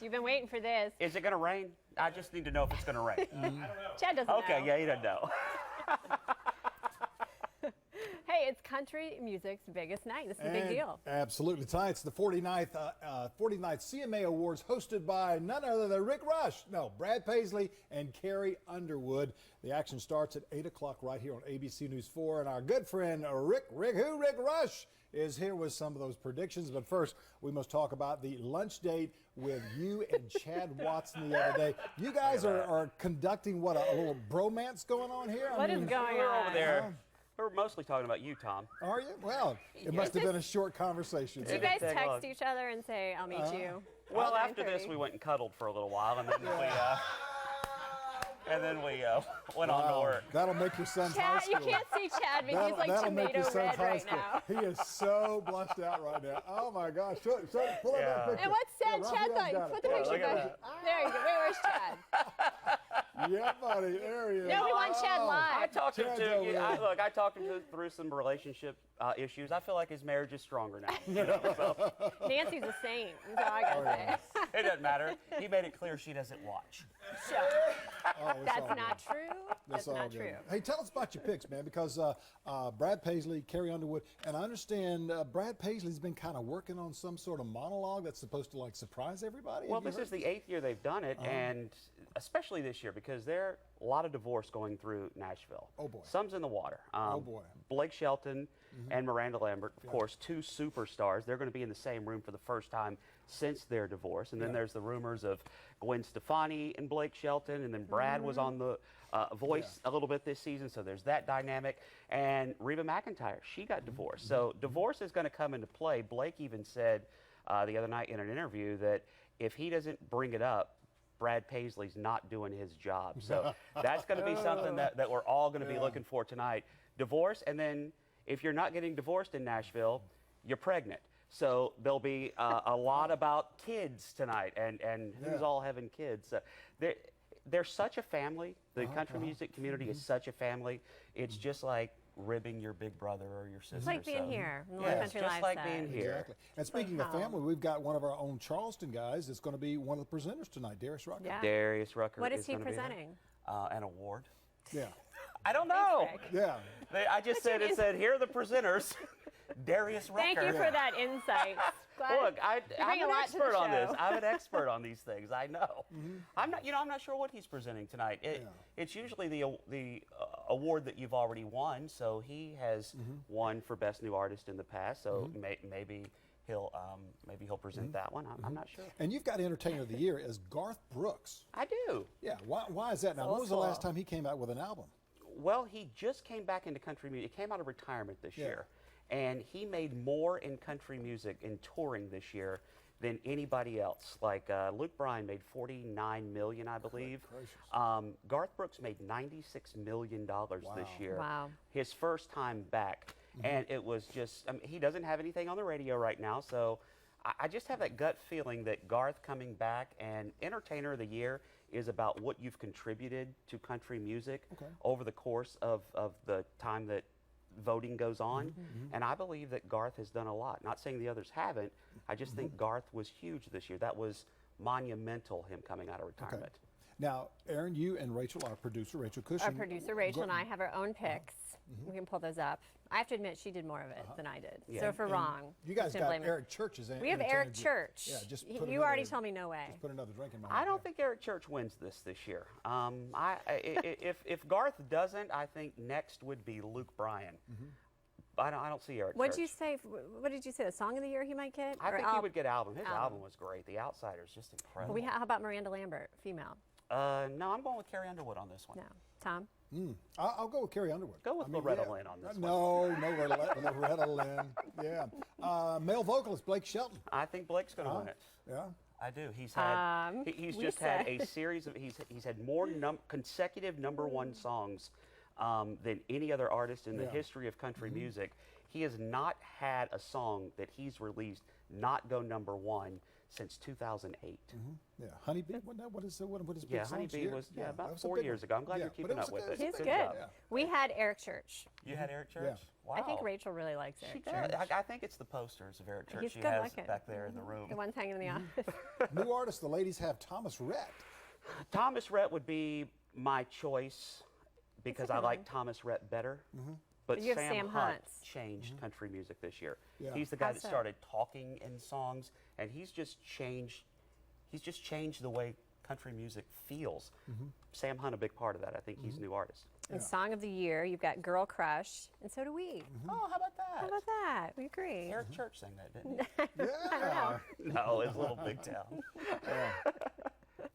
You've been waiting for this. Is it going to rain? I just need to know if it's going to rain. I don't know. Chad doesn't know. Okay, yeah, he doesn't know. Hey, it's country music's biggest night. This is a big deal. Absolutely. Tonight's the 49th CMA Awards, hosted by none other than Brad Paisley and Carrie Underwood. The action starts at 8 o'clock right here on ABC News 4. And our good friend Rick Rush is here with some of those predictions. But first, we must talk about the lunch date with you and Chad Watson the other day. You guys are conducting, what, a little bromance going on here? What is going We're on? over there. We're mostly talking about you, Tom. Are you? Well, it must have been a short conversation. Do you guys text each other and say, I'll meet you? Well, after this, we went and cuddled for a little while, and then we went on to work. That'll make your son's high Chad, school. you can't see Chad, but he's like tomato red right now. He is so blushed out right now. Oh my gosh! Pull up that picture. And what's sad, Chad thought? Put the picture back. There you go. Where's Chad? Yeah, buddy. There he is. No, we want Chad live. I talked him I talked him through some relationship issues. I feel like his marriage is stronger now. Nancy's a saint. That's all I gotta say. It doesn't matter. He made it clear she doesn't watch. That's not true. That's not true. Hey, tell us about your picks, man, because Brad Paisley, Carrie Underwood, and I understand Brad Paisley's been kind of working on some sort of monologue that's supposed to, like, surprise everybody. Well, this is the 8th year they've done it, and especially this year, because there are a lot of divorce going through Nashville. Oh, boy. Some's in the water. Oh, boy. Blake Shelton and Miranda Lambert, of course, two superstars. They're going to be in the same room for the first time since their divorce. And then there's the rumors of Gwen Stefani and Blake Shelton, and then Brad was on the Voice a little bit this season, so there's that dynamic. And Reba McEntire, she got divorced. So divorce is going to come into play. Blake even said the other night in an interview that if he doesn't bring it up, Brad Paisley's not doing his job. So that's going to be something that we're all going to be looking for tonight. Divorce, and then if you're not getting divorced in Nashville, you're pregnant. So there'll be a lot about kids tonight and who's all having kids. They're such a family. The country music community is such a family. It's just like ribbing your big brother or your sister. It's like being here. It's just like being here. Exactly. And speaking of family, we've got one of our own Charleston guys that's going to be one of the presenters tonight, Darius Rucker. Yeah. Darius Rucker. What is he presenting? An award. Yeah. I don't know. Yeah. I just said it said here are the presenters. Darius Rucker. Thank you for that insight. Look, I'm an expert on this. I'm an expert on these things. I know. I'm not sure what he's presenting tonight. It's usually the award that you've already won. So he has won for Best New Artist in the past. So maybe he'll present that one. I'm not sure. And you've got Entertainer of the Year as Garth Brooks. I do. Yeah. Why is that? Now, when was the last time he came out with an album? Well, he just came back into country music. He came out of retirement this year. And he made more in country music in touring this year than anybody else. Like Luke Bryan made $49 million, I believe. Garth Brooks made $96 million this year. Wow. His first time back. And it was just, he doesn't have anything on the radio right now, so I just have that gut feeling that Garth coming back, and Entertainer of the Year is about what you've contributed to country music over the course of the time that voting goes on. And I believe that Garth has done a lot. Not saying the others haven't. I just think Garth was huge this year. That was monumental, him coming out of retirement. Now, Aaron, you and Rachel, our producer, Rachel Cushing. Our producer, Rachel, and I have our own picks. We can pull those up. I have to admit, she did more of it than I did. So if we're wrong, you guys got Eric Church's. We have Eric Church. Yeah, just you already told me no way. Just put another drink in my I don't think Eric Church wins this year. If Garth doesn't, I think next would be Luke Bryan. I don't see Eric Church. What did you say? The song of the year he might get? I think he would get album. His album was great. The Outsider's just incredible. How about Miranda Lambert, female? No, I'm going with Carrie Underwood on this one. No. Tom? I'll go with Carrie Underwood. Go with Loretta Lynn on this one. No, Loretta Lynn. Yeah. Male vocalist Blake Shelton. I think Blake's going to win it. Yeah. I do. He's had he's just had a series of he's had more consecutive #1 songs than any other artist in the history of country music. He has not had a song that he's released not go #1 since 2008. Yeah, Honeybee. What is his Yeah, big songs Honeybee here? was that about was a 4 big years one. ago. I'm glad Yeah, you're but keeping was up a with good- it. it was a He's good good. job. Yeah. We had Eric Church. You had Eric Church? Wow. I think Rachel really likes Eric She Church. does. I think it's the posters of Eric Church He's she good has looking. back there in the room. The ones hanging in the office. New artist, the ladies have Thomas Rhett. Thomas Rhett would be my choice because I good like one. Thomas Rhett better. Mm-hmm. But You have Sam Sam Hunt Hunt. changed country music this year. Yeah. He's the guy How that so? started talking in songs, and he's just changed the way country music feels. Sam Hunt, a big part of that. I think he's a new artist. And Song of the Year, you've got Girl Crush, and so do we. Oh, how about that? How about that? We agree. Eric Church sang that, didn't he? Yeah, No, it's a little big town.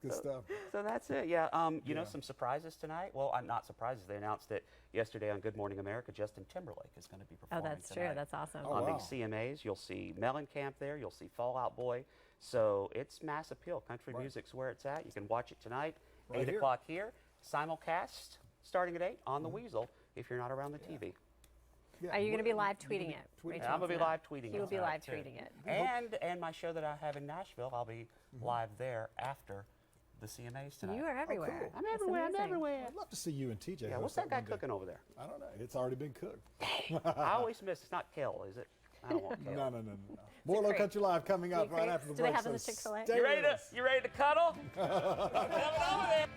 good stuff. So that's it. Yeah. You know, some surprises tonight. Well, not surprises. They announced it yesterday on Good Morning America. Justin Timberlake is going to be Oh, performing that's tonight. true. That's awesome. Oh, On wow. these CMAs, you'll see Mellencamp there. You'll see Fall Out Boy. So it's mass appeal. Country music's where it's at. You can watch it tonight, Right 8 here. o'clock here. Simulcast starting at 8 on the WEZL if you're not around the TV. Yeah, Are you going to be live we're- tweeting it? tweeting Rachel I'm going to wants be know. live tweeting He it will be tonight, live too. tweeting it. And my show that I have in Nashville, I'll be live there after the CMAs tonight. You are everywhere. cool. I'm That's everywhere. I'm amazing. everywhere. I'd love to see you and TJ. Yeah, host what's that guy one day. cooking over there? I don't know. It's already been cooked. I always miss. It's not kale, is it? I don't want kale. No. More Low crate. Country Live coming up Big right crates? after the Do they break. have them so at Chick-fil-A? stay You with ready to us. you ready to cuddle? Coming over there.